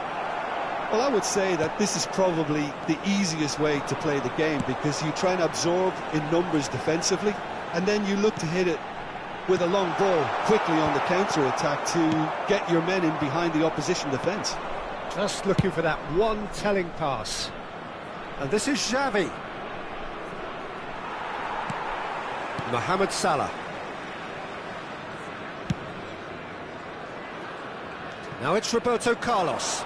Well, I would say that this is probably the easiest way to play the game, because you try and absorb in numbers defensively, and then you look to hit it with a long ball quickly on the counter-attack to get your men in behind the opposition defence. Just looking for that one telling pass. And this is Xavi. Mohamed Salah. Now it's Roberto Carlos.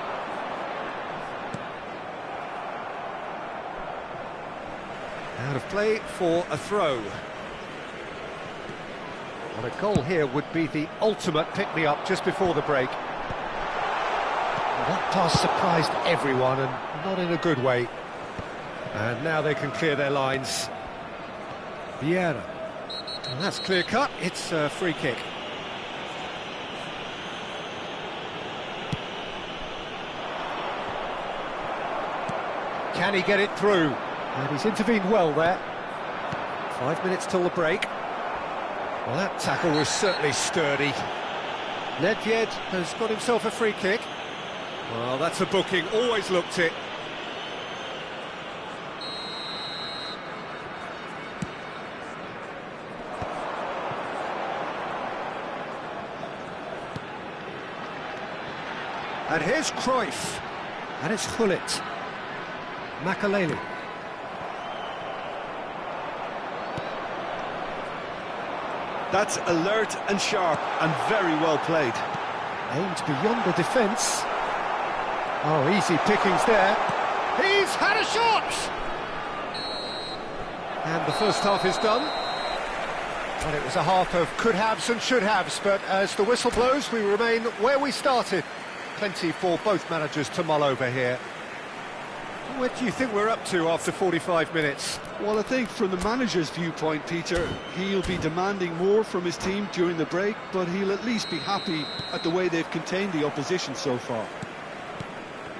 Out of play for a throw. And a goal here would be the ultimate pick-me-up just before the break. And that pass surprised everyone, and not in a good way. And now they can clear their lines. Vieira. And that's clear-cut, it's a free kick. Can he get it through? And he's intervened well there. 5 minutes till the break. Well, that tackle was certainly sturdy. Nedved has got himself a free kick. Well, that's a booking, always looked it. And here's Cruyff. And it's Gullit. Makaleli. That's alert and sharp and very well played. Aimed beyond the defence. Oh, easy pickings there. He's had a shot! And the first half is done. And it was a half of could-haves and should-haves, but as the whistle blows, we remain where we started. Plenty for both managers to mull over here. What do you think we're up to after 45 minutes? Well, I think from the manager's viewpoint, Peter, he'll be demanding more from his team during the break, but he'll at least be happy at the way they've contained the opposition so far.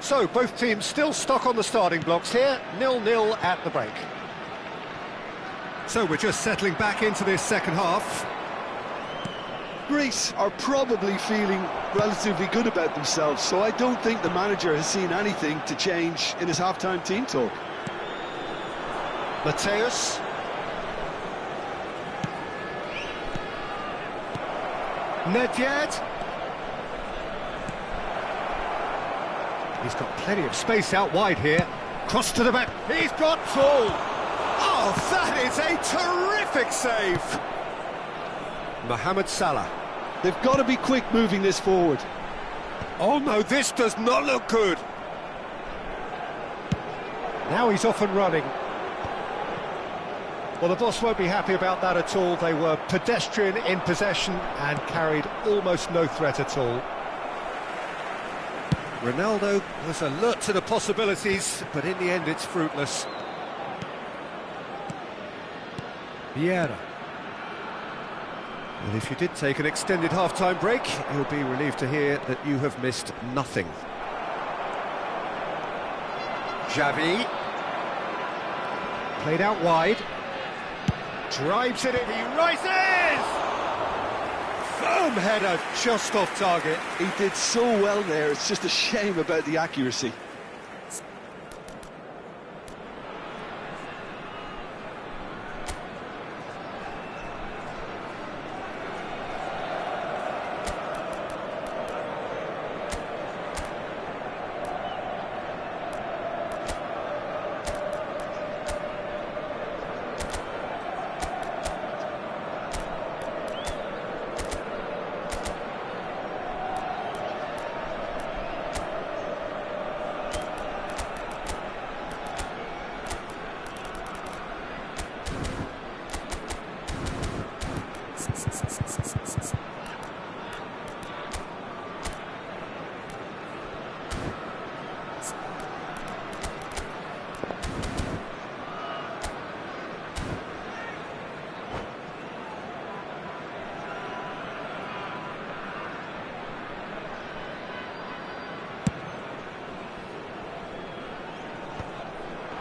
So, both teams still stuck on the starting blocks here, 0-0 at the break. So, we're just settling back into this second half. Greece are probably feeling relatively good about themselves, so I don't think the manager has seen anything to change in his half-time team talk. Mateus. Nedved. He's got plenty of space out wide here. Cross to the back. He's got full. Oh, that is a terrific save. Mohamed Salah. They've got to be quick moving this forward. Oh no, this does not look good. Now he's off and running. Well, the boss won't be happy about that at all. They were pedestrian in possession and carried almost no threat at all. Ronaldo was alert to the possibilities, but in the end it's fruitless. Vieira. And if you did take an extended half-time break, you'll be relieved to hear that you have missed nothing. Xavi. Played out wide. Drives it in, he rises! Firm header, just off target. He did so well there, it's just a shame about the accuracy.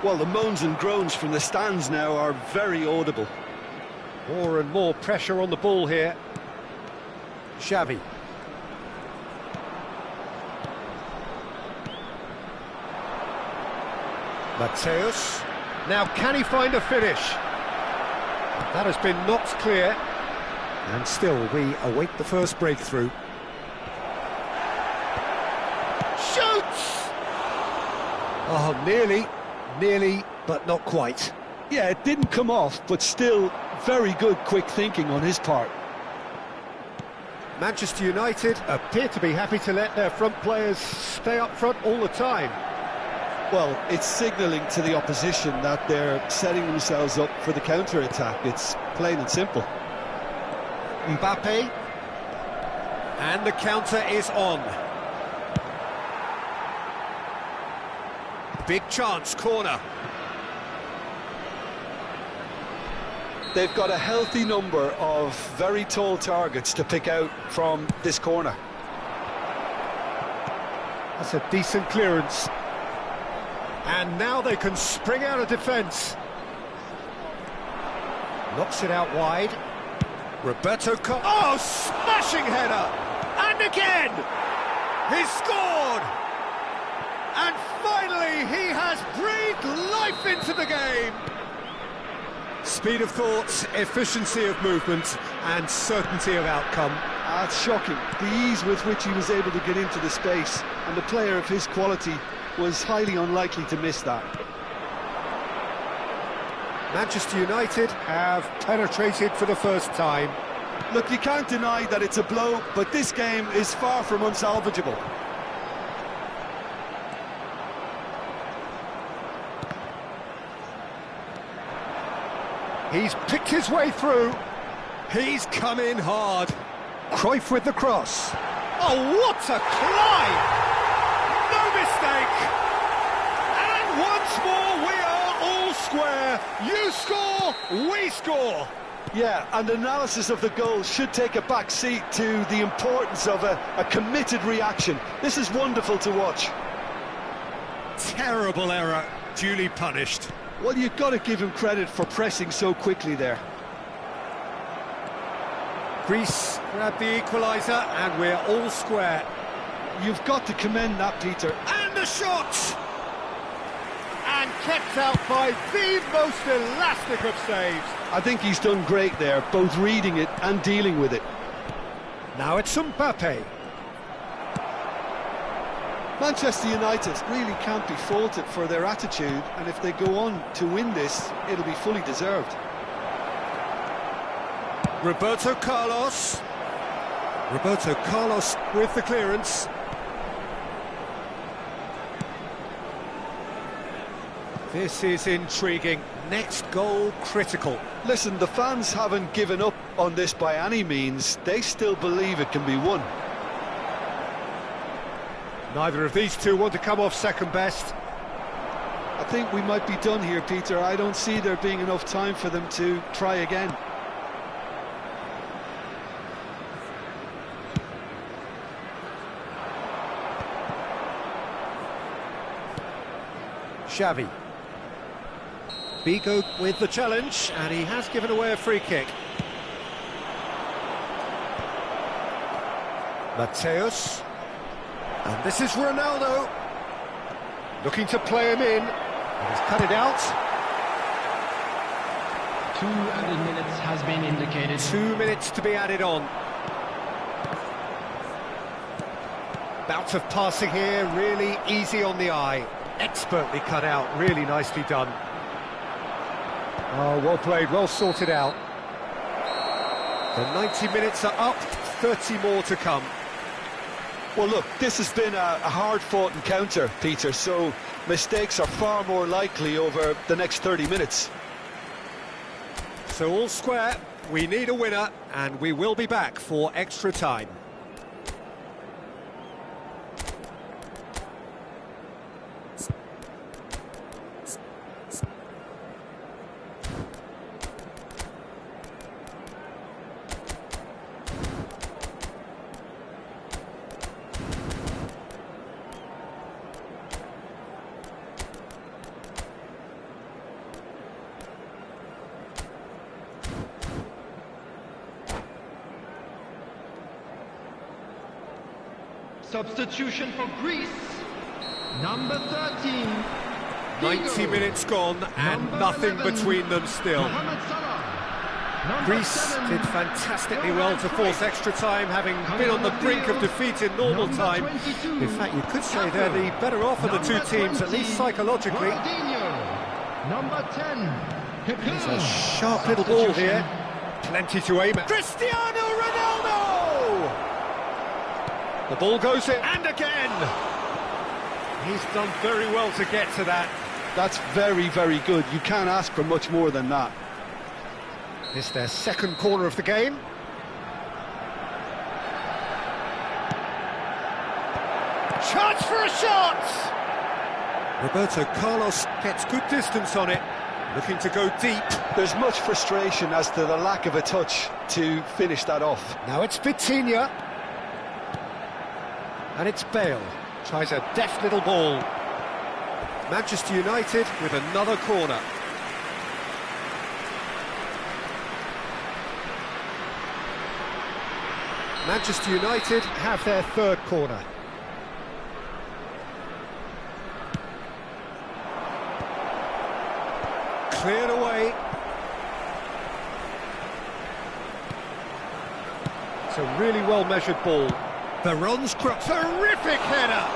Well, the moans and groans from the stands now are very audible. More and more pressure on the ball here. Xavi. Mateus. Now, can he find a finish? That has been knocked clear. And still, we await the first breakthrough. Shoots! Oh, nearly, but not quite. Yeah, it didn't come off, but still very good quick thinking on his part. Manchester United appear to be happy to let their front players stay up front all the time. Well, it's signalling to the opposition that they're setting themselves up for the counter-attack. It's plain and simple. Mbappe. And the counter is on. Big chance, corner. They've got a healthy number of very tall targets to pick out from this corner. That's a decent clearance. And now they can spring out of defence. Knocks it out wide. Roberto Oh, smashing header! And again! He's scored! And finally, he has breathed life into the game! Speed of thought, efficiency of movement, and certainty of outcome. That's shocking, the ease with which he was able to get into the space, and a player of his quality was highly unlikely to miss that. Manchester United have penetrated for the first time. Look, you can't deny that it's a blow, but this game is far from unsalvageable. He's picked his way through. He's come in hard. Cruyff with the cross. Oh, what a climb! No mistake! And once square, you score, we score. Yeah, and analysis of the goal should take a back seat to the importance of a committed reaction. This is wonderful to watch. Terrible error, duly punished. Well, you've got to give him credit for pressing so quickly there. Greece grab the equaliser, and we're all square. You've got to commend that, Peter. And the shot! And kept out by the most elastic of saves. I think he's done great there, both reading it and dealing with it. Now it's Mbappe. Manchester United really can't be faulted for their attitude, and if they go on to win this, it'll be fully deserved. Roberto Carlos. Roberto Carlos with the clearance. This is intriguing. Next goal critical. Listen, the fans haven't given up on this by any means. They still believe it can be won. Neither of these two want to come off second best. I think we might be done here, Peter. I don't see there being enough time for them to try again. Xavi. Bigo with the challenge, and he has given away a free kick. Mateus. And this is Ronaldo. Looking to play him in. And he's cut it out. 2 added minutes has been indicated. 2 minutes to be added on. Bout of passing here, really easy on the eye. Expertly cut out, really nicely done. Oh, well played, well sorted out. The 90 minutes are up, 30 more to come. Well, look, this has been a hard-fought encounter, Peter, so mistakes are far more likely over the next 30 minutes. So all square, we need a winner, and we will be back for extra time. Substitution for Greece, number 13. 90 minutes gone and nothing between them still. Greece did fantastically well to force extra time, having been on the brink of defeat in normal time. In fact, you could say they're the better off of the two teams, at least psychologically. Number 10. It's a sharp little ball here. Plenty to aim at. Cristiano Ronaldo! The ball goes in, and again! He's done very well to get to that. That's very, very good. You can't ask for much more than that. It's their second corner of the game. Chance for a shot! Roberto Carlos gets good distance on it, looking to go deep. There's much frustration as to the lack of a touch to finish that off. Now it's Vitinha. And it's Bale. Tries a deft little ball. Manchester United with another corner. Manchester United have their third corner. Cleared away. It's a really well-measured ball. Veron's cross, terrific header!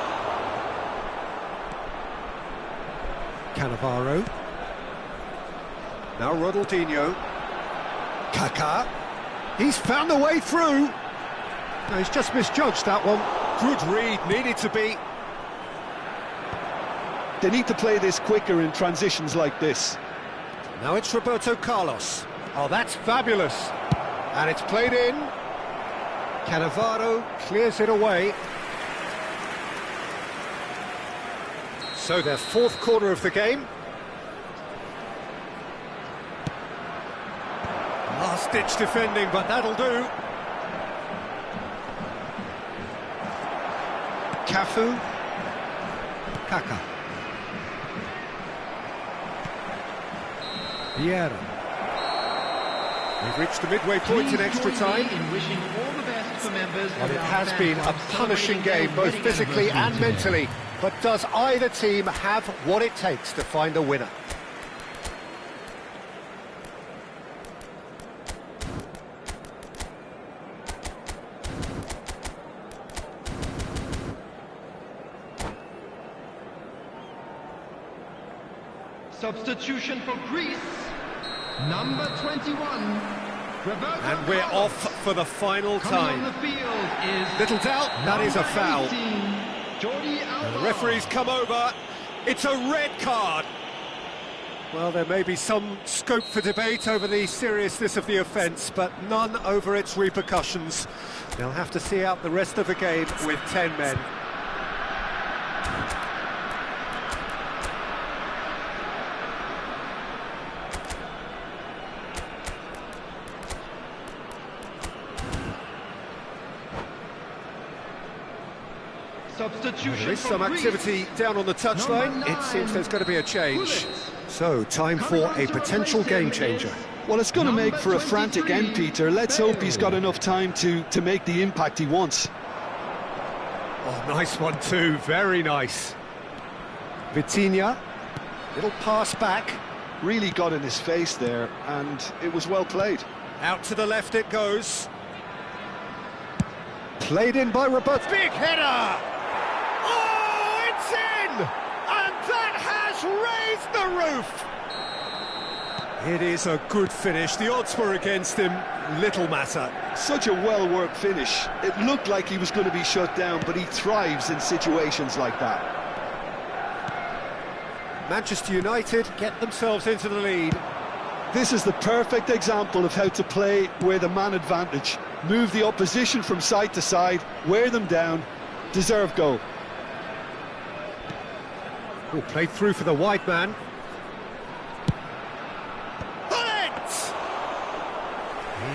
Cannavaro. Now Ronaldinho. Kaká. He's found the way through. No, he's just misjudged that one. Good read, needed to be. They need to play this quicker in transitions like this. Now it's Roberto Carlos. Oh, that's fabulous. And it's played in. Cannavaro clears it away. So their fourth corner of the game. Last-ditch defending, but that'll do. Cafu. Kaka. Vieira. We've reached the midway point in extra time. And it has been a punishing game, both physically and mentally. But does either team have what it takes to find a winner? Substitution for Greece, number 21. And we're off for the final time. On the field is little doubt, that is a foul. 18, the referee's come over. It's a red card. Well, there may be some scope for debate over the seriousness of the offence, but none over its repercussions. They'll have to see out the rest of the game with 10 men. There is some activity down on the touchline. It seems there's going to be a change. So, time for a potential game changer. Well, it's going to make for a frantic end, Peter. Let's hope he's got enough time to make the impact he wants. Oh, nice one too, very nice. Vitinha, little pass back. Really got in his face there, and it was well played. Out to the left it goes. Played in by Roberto. Big header! Oh, it's in! And that has raised the roof! It is a good finish. The odds were against him. Little matter. Such a well-worked finish. It looked like he was going to be shut down, but he thrives in situations like that. Manchester United get themselves into the lead. This is the perfect example of how to play with a man advantage. Move the opposition from side to side, wear them down, deserve goal. Oh, played through for the wide man.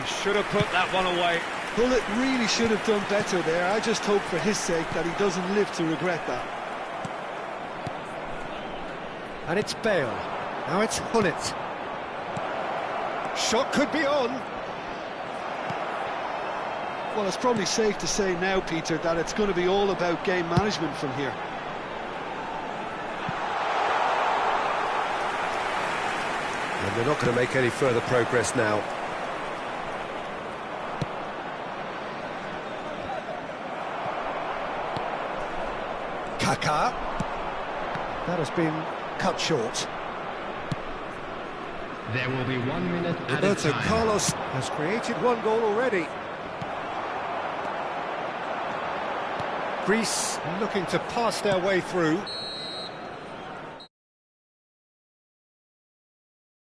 He should have put that one away. Bullet really should have done better there. I just hope for his sake that he doesn't live to regret that. And it's Bale. Now it's Hullet. Shot could be on. Well, it's probably safe to say now, Peter, that it's going to be all about game management from here. And they're not going to make any further progress now. Kaka. That has been cut short. There will be 1 minute at a Roberto time. Carlos has created one goal already. Greece looking to pass their way through.